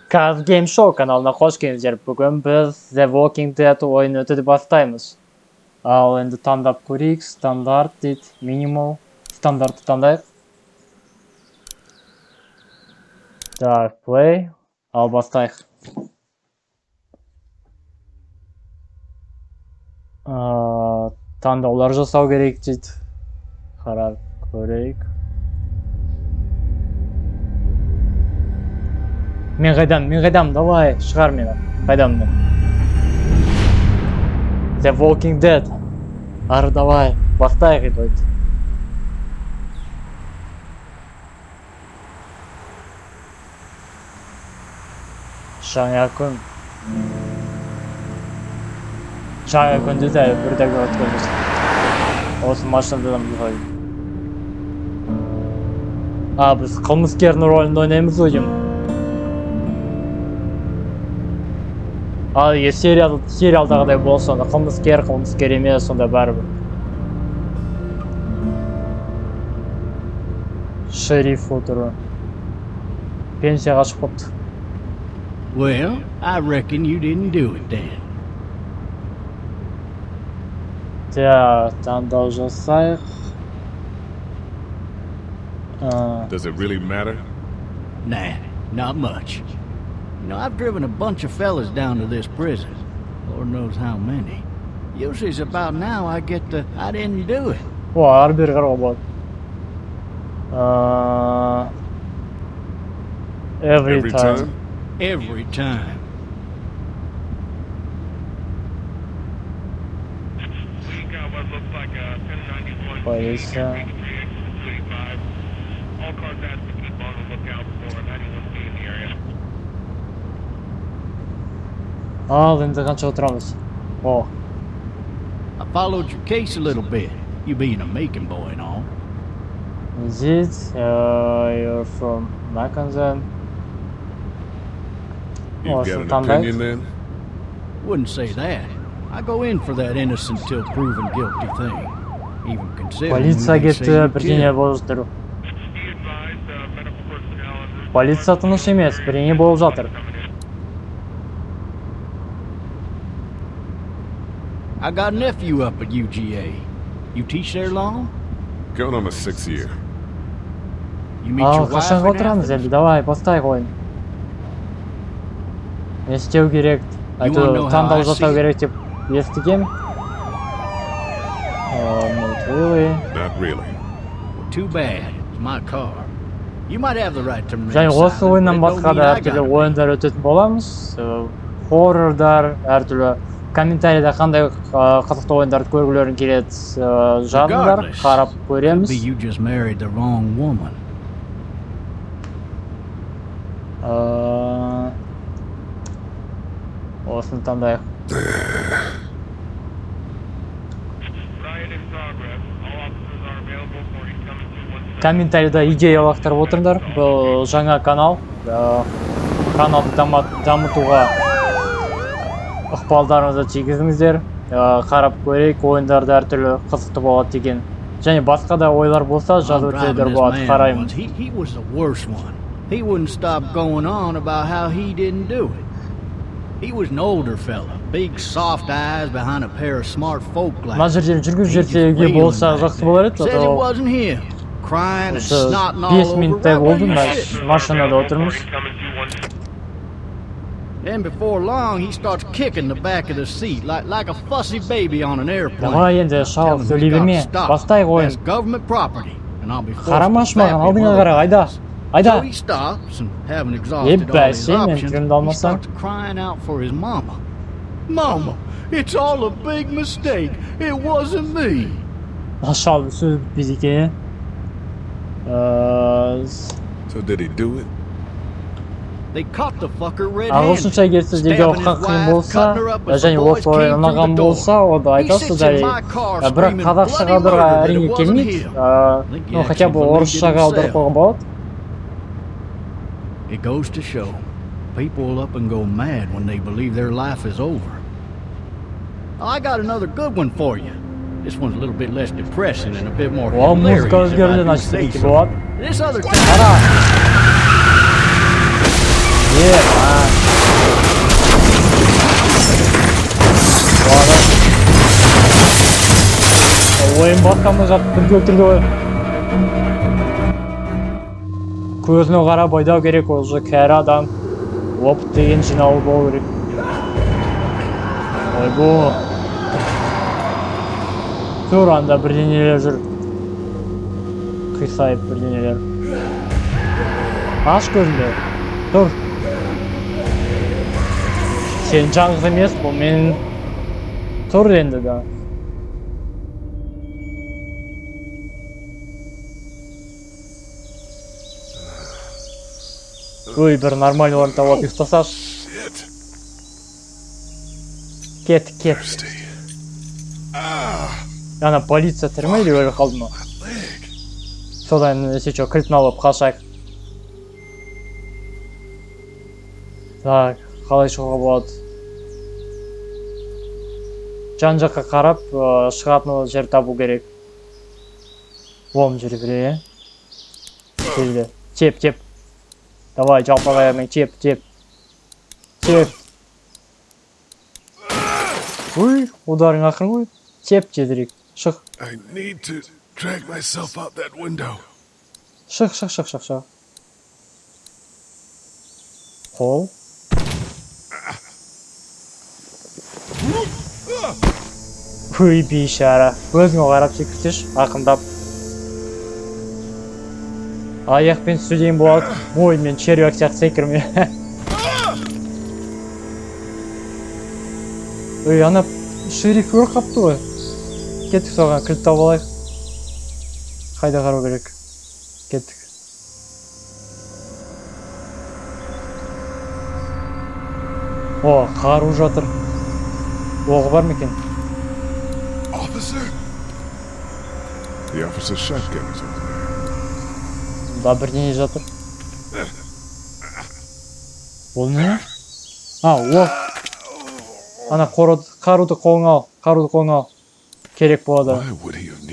KAZ-GAME-SHOW каналына қош келдіңіздер. Бүгін біз WALKING DEAD ойынын өтуді бастаймыз. Ал енді таңдап көрейік. Стандарт дейді, минимал. Стандартты таңдайық. Так, play. Ал бастайық. Таңдаулар жасау керек дейді. Қарап көрейік. Мен қайдам, давай, шығар мені. Қайдам мен. The Walking Dead. Ары давай, бастайық еді ойды. Жаңа күн. Жаңа күнді де бірдегі өткенбіз. Осы машинадан бұлғай. Біз қылмыскердің ролін ойнаймыз ойым. Ал сериалдағыдай болса, сонда қылмыскер емес, сонда бәрібір. Шериф отыру. Пенсияға шығыпты. Well, I reckon you didn't do it then. Таңдау жасайық. Does it really matter? Nah, not much. You know, I've driven a bunch of fellas down to this prison. Lord knows how many. Usually it's about now I get the, I didn't do it. Ары бері қарауға болады. Every time. Every time. We got what looks like a 1091. Полиция. All cars have to keep on the lookout for a 91B in the area. Ал енді қанша отырамыз? I followed your case a little bit. You being a making boy and all. Is it? You're from Mackenzie? You got an opinion then? Wouldn't say that. I go in for that innocent till proven guilty thing. Even considering Полиция кетті, бірдеңе болып жатыр. Полиция тыныш емес, бірдеңе болып жатыр. I got a nephew up at UGA. You teach there long? Going on my 6th year. You meet your wife Қашанға and отырамыз after? енді, давай, бастайық ойын. Не істеу керек? Таңдау жасау керек деп естігем. Not really. Not really. Well, too bad. It's my car. You might have the right to remain Және осы silent, ойыннан but it don't басқа mean да I әртүрлі gotta be. ойындар өтетін боламыз. Хоррордар, әртүрлі комментарийда қандай қызықты ойындарды көргілерің келеді жазыңдар, қарап көреміз. Could be you just married the wrong woman. Осыны таңдайық. Комментарийда идеялықтар отырыңдар. Бұл жаңа канал. Каналды дамытуға ықпалдарыңызды тигізіңіздер. Қарап көрейік, ойындарды әртүрлі қызықты болады деген. Және басқа да ойлар болса, жазып өтелер болады, қараймыз. He was the worst one. He wouldn't stop going on about how he didn't do it. He was an older fella, big soft eyes behind a pair of smart folk glasses. Мына жерден жүргізіп жерсе үйге болса жақсы болар еді. Says it wasn't him. Crying and snotting all 5 over. минуттай болды, машинада отырмыз. Then before long, he starts kicking the back of the seat like a fussy baby on an airplane. Давай енді шалып сөйлей берме, бастайық ойын. That's government property, and I'll be forced to Қарамаш slap маған, you алдыңа while қара, it айда. passes. Айда. So he stops and having exhausted all his Бәсе, мен options, түрімді he алмасам. starts crying out for his mama. Mama, it's all a big mistake. It wasn't me. Шалып сөз бітпейді екен. So did he do it? They caught the fucker Ағылшынша red-handed. егер сіздерге оққан қиын болса, және осы ойын ұнаған болса, онда айтасыз да, бірақ қазақшаға аударуға әрине келмейді. Хотя бы орысшаға аударып қойған болады. It goes to show, people will up and go mad when they believe their life is over. I got another good one for you. This one's a little bit less depressing and a bit more hilarious, if I do say so. This other time... Yeah, man. Мен басқамды жатып бірге өлтірді ғой. Көзіне қарап айдау керек, ол же кәрі адам. Опыт деген жинауы болу керек. Ойбу. Тұр, анда бірдеңелер жүр. Қисайып бірдеңелер. Аш көзіңді. Тұр. Сен жалғыз емес, бұл мен. Тұр енді да. Ой, бір нормальный орын тауып ұйықтасаш. Кет. Ана полиция тірмейді өлі қалды ма? Содан несе чо, кілтін алып қашайық. Так, қалай шығуға болады? Жан жаққа қарап, шығатын жер табу керек. Оң жері біре. Келді. Теп. Давай, жалпаға аяғымен теп. Ой, ударың ақырын ғой. Теп жедірек. Шық. Шық. Қол. Ой, бейшара. Өзіңе қарап секірсеш, ақындап. Аяқпен сүдейін болады. Ой, мен червяк сияқты секірме. Ой, ана шериф өр қапты ғой. Кеттік соған кілт тауып алайық. Қайда қарау керек? Кеттік. О, қару жатыр. Оғы бар ма екен? The officer's shotgun is over there. Да, бірдеңе жатыр. Бұл не? О. Ана қаруды қолыңа ал. Керек болады. Why would he have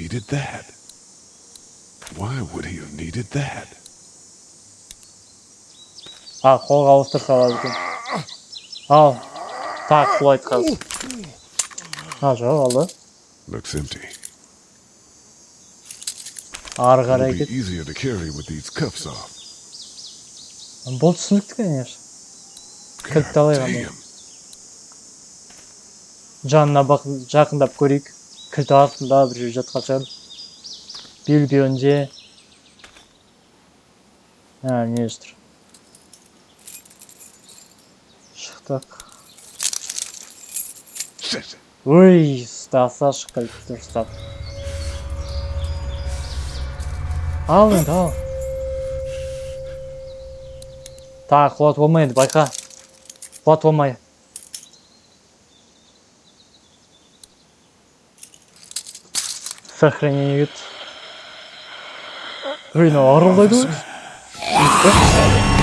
needed that? Қолға ауыстыр салады екен. Ал. Так, құлайды қазір. Жоқ, алды. Looks empty. Ары қарай It'll be кет. easier to carry with these cuffs off. Бұл түсінікті, конечно. Кілтті алайық анда. Жанына жақындап көрейік. Кілті астында бір жер жатқан шығар. Белбеуінде. Не жүр. Шықтық. Ой, ұстаса шыққылықты дұрыстап. Ал енді, ал. Так, қуат болмайды, байқа. Қуат болмай. Сохранение ет. Ой, арылдайды ғой.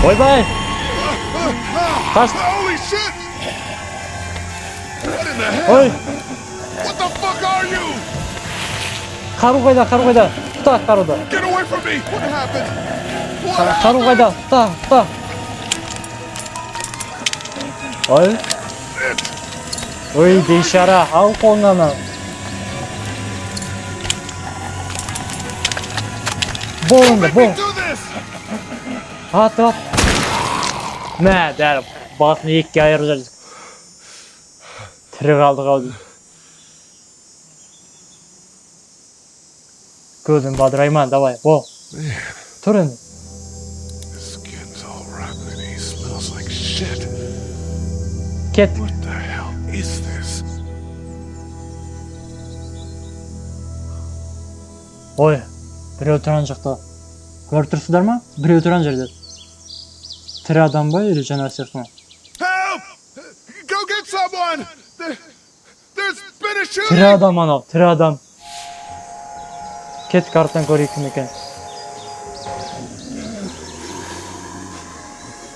Ойбай! Қаш! Ой! Қару қайда? Тұта қаруды. Қару қайда? Тұта. Ой, бейшара, ал қолыңнан. Болыңды, бол. Ат. Мә, дәрі, басын екке айырып жүрдік. Тірі қалды. Көзің бадырайман, давай, бол. Тұр енді. Кеттік. Ой, біреу тұран жақта. Көріп тұрсыздар ма? Біреу тұран жерде. Тірі адам ба, или жанар сияқты ма? Тірі адам анау, тірі адам. Кеттік арттан көрейік кім екен.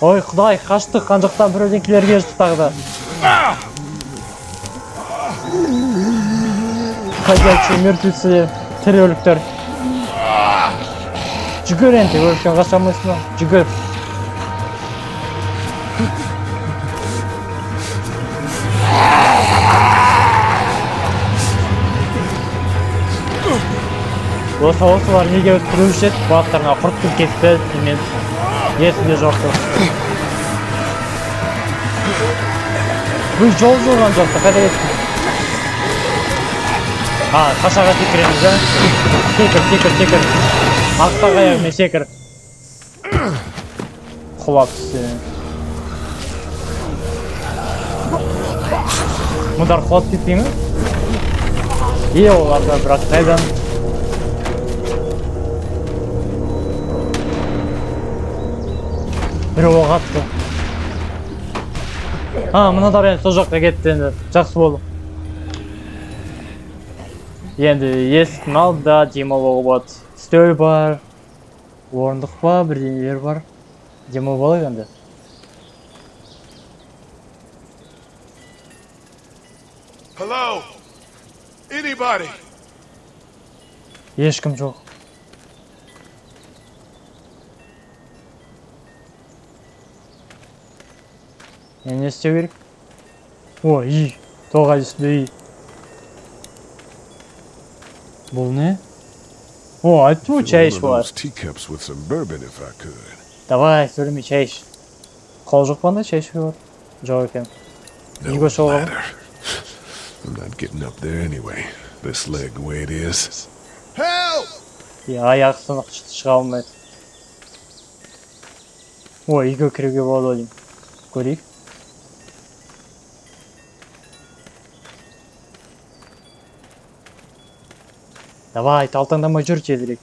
Ой, құдай, қаштық, қанжақтан біреуден келерге жүрдік тағы да. Ходячие мертвецы, тірі өліктер. Жүгір енді, өліктен қашамайсың ба? Жүгір. осылар неге өткізуші еді, бақтарына құрт күл кетті, мен есімде жоқты. Бұл жол жолған жоқты, қайда кеттім? Қашаға секіреміз, Секір. Ақтаға аяғымен секір. Құлап түсті. Мұндар құлап кетпей ме? Оларда бірақ қайдан? Бір оқ атты. Мынадар енді сол жаққа кетті, енді жақсы болды. Енді есіктің алдында демалуға болады. Стөл бар, орындық па, бірдеңелер бар. Демалу болайық енді. Hello? Anybody? Ешкім жоқ. Не істеу керек? Үй. Тоғай үстінде үй. Бұл не? Айту чай іш бар. Давай, сөйлеме чай іш. Қол жоқ банда чай іш бар. Жоқ екен. Үйге шоғалым. I'm not getting up there anyway. This leg the way it is. Help! Аяқ сынық шыға алмайды. Үйге кіруге болады ойым. Көрейік. Давай, талтаңдамай жүр тезірек.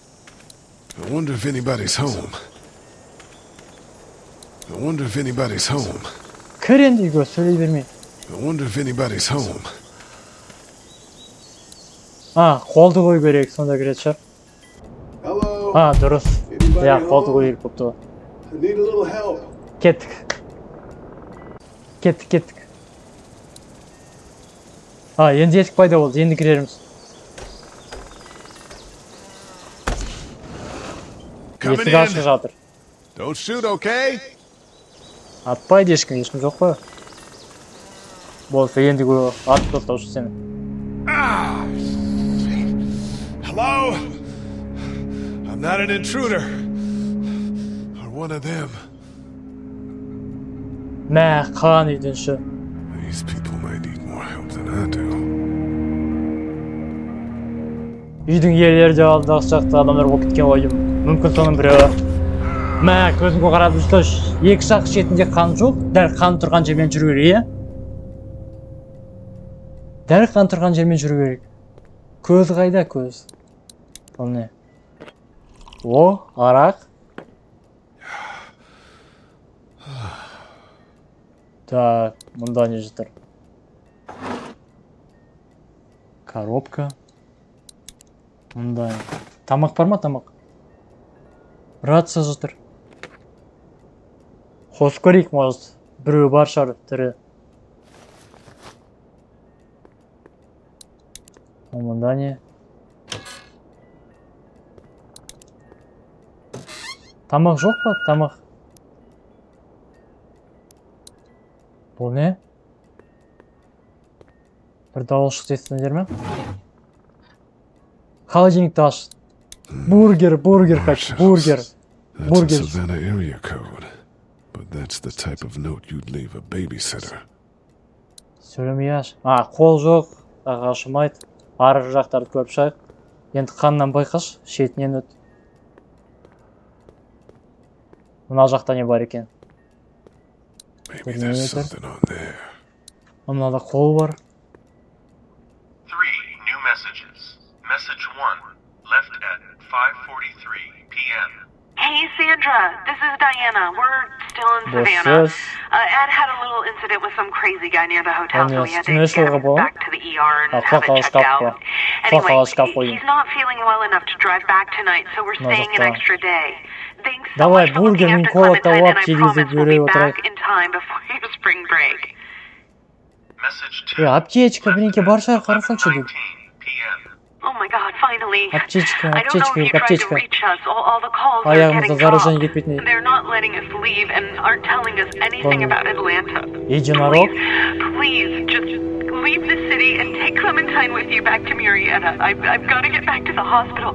I wonder if anybody's home. Кір енді үйге, сөйлей бермей. I wonder if anybody's home. Қолды қой керек, сонда кірет шығар. Дұрыс. Қолды қой керек көпті. Кеттік. Енді есік пайда болды, енді кіреріміз. Есік ашық жатыр. Don't shoot, okay? Атпайды ешкім жоқ қой. Болса енді атып тастаушы сені. Hello? I'm not an intruder. Or one of them. Қан үйденші. These people might need more help than I do. Үйдің иелері де алдағы жақта адамдар болып кеткен ойым. Мүмкін соның біреуі. Көзіңе қарап жүрсеш, екі жақ шетінде қан жоқ, дәл қан тұрған жермен жүру керек, Дәл қан тұрған жермен жүру керек. Көз қайда, көз? Бұл не? Арақ. Так, мұнда не жатыр? Коробка. Мұнда. Тамақ бар ма, тамақ? Рация жатыр. Қосып көрейік, может. Біреу бар шығар, тірі. Мұнда не? Тамақ жоқ па? Тамақ. Бұл не? Бір дауылшық естіңдер ме? Холодильникті аш. Бургер, хочу, бургер. That's a Savannah area code. But that's the type of note you'd leave a babysitter. Сөйлемей аш. Қол жоқ. Ашымайды. Ары жақтарды көріп шығайық. Енді қаннан байқаш, шетінен өт. Мына жақта не бар екен? Maybe there's something on there. Мынада қол бар. 3 new messages. Message 1, left at 5:43 p.m. Hey Sandra, this is Diana. We're still in Savannah. Ed had a little incident with some crazy guy near the hotel, so we had to get him back to the ER and have it checked out. Anyway, he's not feeling well enough to drive back tonight, so we're staying an extra day. Thanks so much for looking after Clementine, and I promise we'll be back in time before your spring break. Message 2, Аптечка, блин, бар шығар, left қарасаңшы at деп. 19 p.m. Oh my god, finally. Аптечка, I don't know if you tried to аптечка. reach us. All the calls are Аяғымызда getting заражение dropped. кетпейтін. They're not letting us leave and aren't telling us anything about Atlanta. Единорог. Please, just leave the city and take Clementine with you back to Murrieta. I've got to get back to the hospital.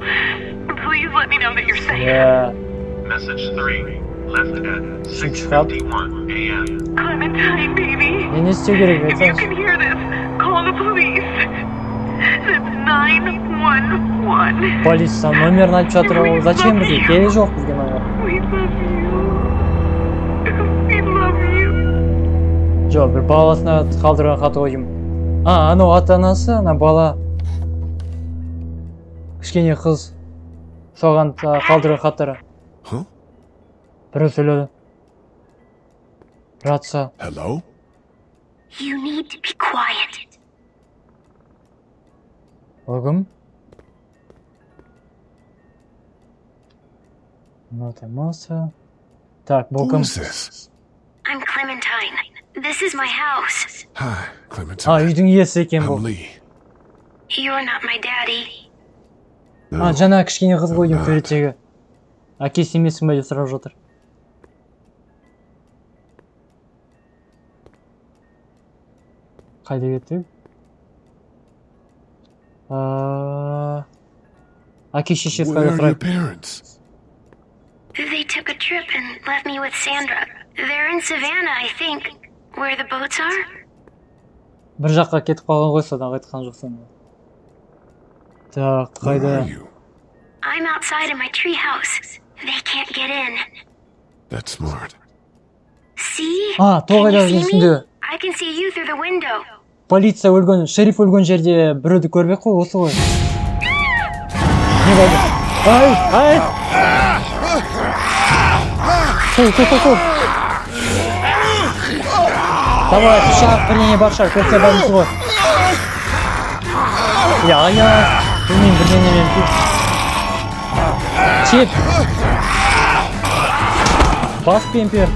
Please let me know that you're safe. Yeah. Message 3, left at 6:51 a.m. Clementine, baby. Ne isteye gerek If you yok. can hear this, call the police. That's 911. Polis номерін айтып жатыр ол. Зачем бізге? Керегі жоқ бізге номер. We love you. We love you. Жоқ, бір баласына қалдырған хаты ойым. Анау ата-анасы, ана бала. Кішкене қыз. Соған қалдырған хаттары. Huh? Біреу сөйледі. Рация. Hello? You need to be quiet. Ол кім? Нотамаса. Так, бұл кім? Who's this? I'm Clementine. This is my house. Hi, Clementine. Үйдің иесі екен I'm бұл. Lee. You're not my daddy. No, Жаңа кішкене қыз қойдың I'm not. суреттегі. Әкесі емесің бе деп сұрап жатыр. Қайда кеттік? Әке шешесі Where қайда are your сұрайды? parents? They took a trip and left me with Sandra. They're in Savannah, I think. Where the boats are? Бір жаққа кетіп қалған ғой, содан қайтқан жоқсың. Так, Where қайда? are you? I'm outside in my treehouse. They can't get in. That's smart. See? Тоғайдағы Can you see me? есімде. I can see you through the window. Полиция өлген, шериф өлген жерде біреуді көрмек қой, осы ғой. Не болды? Ай! Қол. Давай, пышақ, бірдеңе бар шығар, көрсе бәріміз ғой. Білмеймін, бірдеңемен Чеп! Бас пемпер.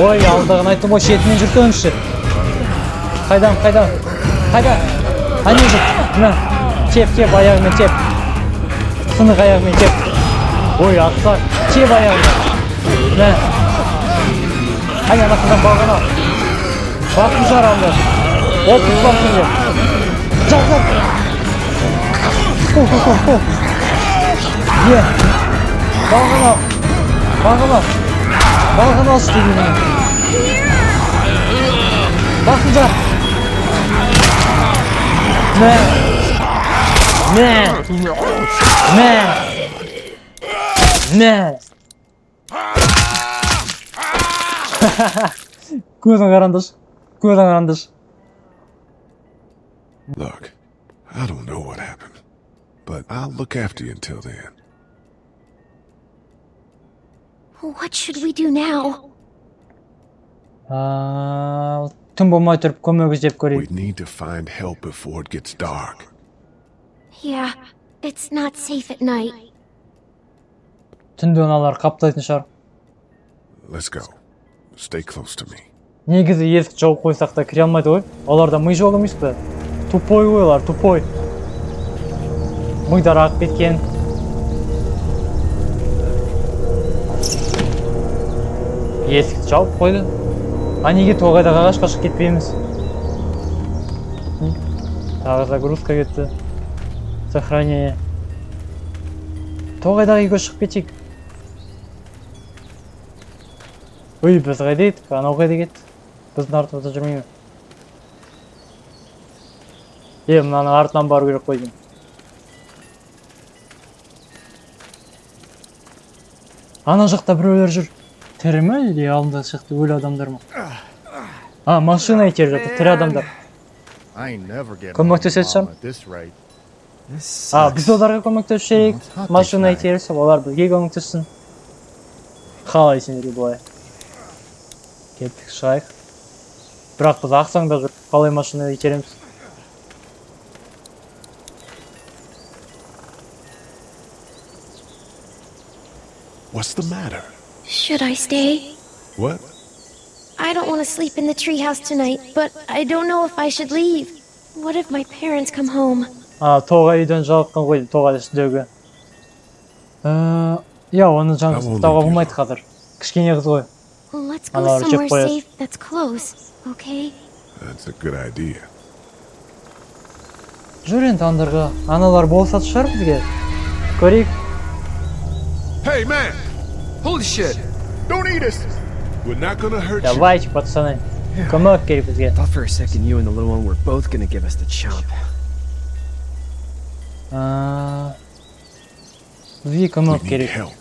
Ой, алдығын айтым ғой, шетімен жүртіңізші. Қайдан? Ане жүр? Мына, теп, аяғымен теп. Сынық аяғымен теп. Ой, ақсақ, теп аяғымен. Мына. Анасынан бағына. Басып жар алды. Ол тұспасын деп. Жазып. Қол. Е. Бағына алшы деген. Басып жар. Мә. Көзің қарандыш. Look, I don't know what happened, but I'll look after you until then. What should we do now? Түн болмай тұрып көмек іздеп We көрейік. need to find help before it gets dark. Yeah, it's not safe at night. Түнде оналар қаптайтын шығар. Let's go. Stay close to me. Негізі есік жауып қойсақ та кіре алмайды ғой. Оларда ми жоқ емес пе? Тупой ғой олар, тупой. Мидар ағып кеткен. Есікті жауып қойды. Неге тоғайдағы ағашқа шығып кетпейміз? Тағы загрузка кетті. Сохранение. Тоғайдағы үйге шығып кетейік. Ой, біз қайда еттік? Анау қайда кетті? Біздің артымызда жүрмейме? Мынаның артынан бару керек қой деймін. Ана жақта біреулер жүр. Тірі ме? Или алдында шықты өлі адамдар ма? Машина итеріп жатыр, тірі адамдар. Көмектеседі шығар. Біз оларға көмектесіп жүрейік. Машина итеріп, олар бізге көмектессін. Қалай сендерге бұлай? Кеттік шығайық. Бірақ біз ақсаңда жүріп, қалай машина итереміз? What's the matter? Should I stay? What? I don't want to sleep in the treehouse tonight, but I don't know if I should leave. What if my parents come home? Тоғай үйден жалыққан ғой, тоғай үстідегі. Оны жаңғыстауға болмайды қазір. Кішкене қыз ғой. Let's go somewhere safe that's close, okay? That's a good idea. Жүр енді андарға. Аналар болса шығар бізге. Көрейік. Hey, man! Holy shit! Don't eat us! We're not gonna hurt you. Давайте, пацаны. Көмек керек бізге. Thought for a second you and the little one were both gonna give us the chomp. Бізге көмек We need керек. help.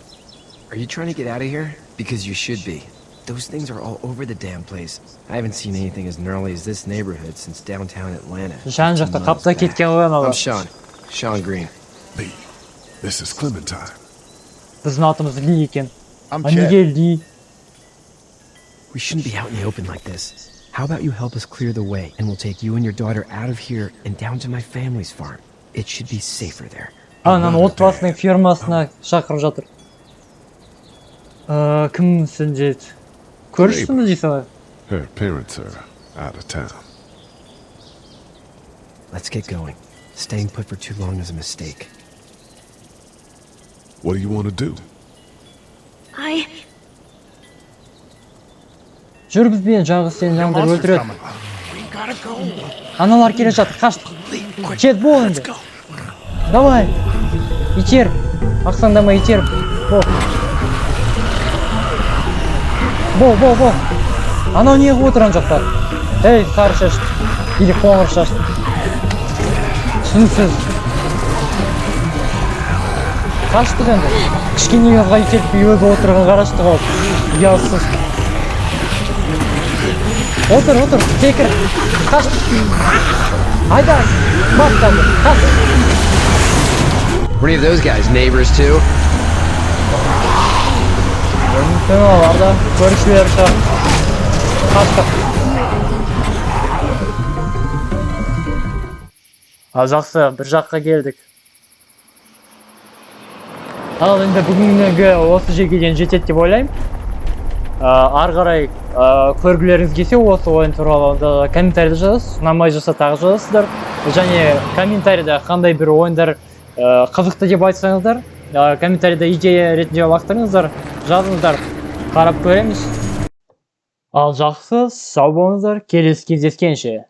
Are you trying to get out of here? Because you should be. Those things are all over the damn place. I haven't seen anything as gnarly as this neighborhood since downtown Atlanta. Жан жақта қапта кеткен ғой I'm аналар. Sean Green. Lee, this is Clementine. Біздің атымыз Ли екен. I'm Неге Ли? We shouldn't be out in the open like this. How about you help us clear the way, and we'll take you and your daughter out of here and down to my family's farm. It should be safer there. Ананы отбасының фермасына шақырып жатыр. Кімсің жет? Көршісіміз дейсің? Her parents are out of town. Let's get going. Staying put for too long is a mistake. What do you want to do? Жүр бізбен жағы сені жаңдар өлтіреді. Аналар келе жатыр, қаштық. Жет бол енді. Давай. Итер. Ақсаңдама итер. Бол. Анау неғып отырған жақта? Ей, сары шашты. Или қоңыр шашты. Түсінсіз. Қаштық енді. Кішкене қызға итеріп өзі отырған қарашты қалып. Ұялсыз. Отыр, секір. Қаштық. Айда, бақтады. Қаштық. Were any of those guys neighbors too? Мүмкін оларда көршілер шығар. Қаштық. Жақсы, бір жаққа келдік. Ал енді бүгінгі осы жерге дейін жетеді деп ойлаймын. Ары қарай көргілеріңіз келсе осы ойын туралы комментарийде жазасыз, ұнамай жатса тағы жазасыздар. Және комментарийде қандай бір ойындар қызықты деп айтсаңыздар, комментарийде идея ретінде лақтырыңыздар, жазыңыздар, қарап көреміз. Ал жақсы, сау болыңыздар, келесі кездескенше.